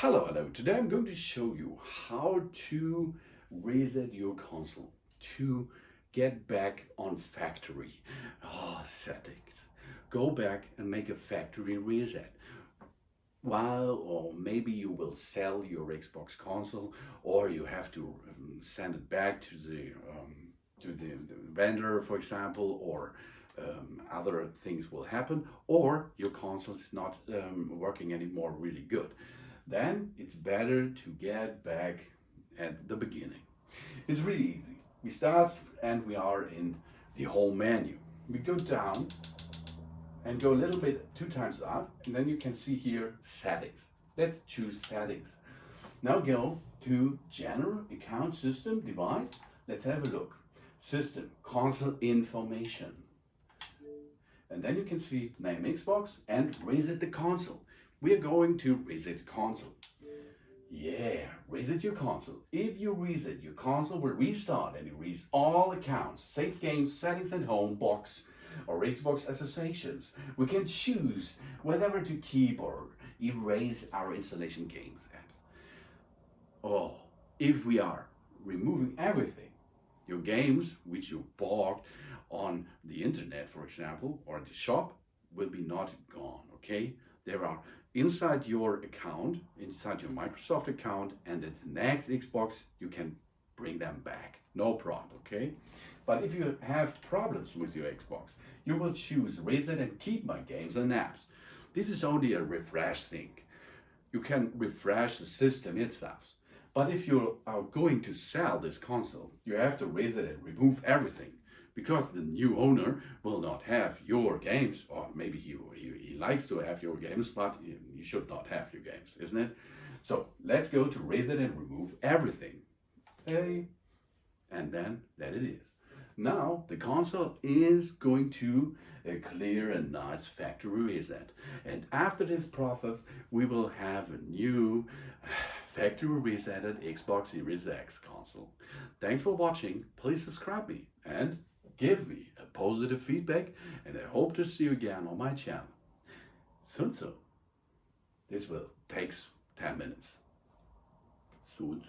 Hello. Today I'm going to show you how to reset your console to get back on factory settings. Go back and make a factory reset. Or maybe you will sell your Xbox console, or you have to send it back to the vendor, for example, or other things will happen, or your console is not working anymore really good. Then it's better to get back at the beginning. It's really easy. We start and we are in the home menu. We go down and go a little bit 2 times up, and then you can see here settings. Let's choose settings. Now go to General, Account, System, Device. Let's have a look. System, Console Information. And then you can see Name Xbox and Reset the Console. We are going to reset the console. Yeah, reset your console. If you reset, your console will restart and erase all accounts, save games, settings and home, box, or Xbox associations. We can choose whether to keep or erase our installation games. If we are removing everything, your games which you bought on the internet, for example, or the shop, will be not gone, okay? There are inside your account, inside your Microsoft account, and at the next Xbox, you can bring them back. No problem, okay? But if you have problems with your Xbox, you will choose reset and keep my games and apps. This is only a refresh thing. You can refresh the system itself. But if you are going to sell this console, you have to reset and remove everything, because the new owner will not have your games, or maybe he likes to have your games, but he should not have your games, isn't it? So let's go to reset and remove everything. Okay. And then that it is. Now the console is going to clear a nice factory reset. And after this process, we will have a new factory resetted Xbox Series X console. Thanks for watching. Please subscribe me and give me a positive feedback, and I hope to see you again on my channel. Soon. This will take 10 minutes. Soon.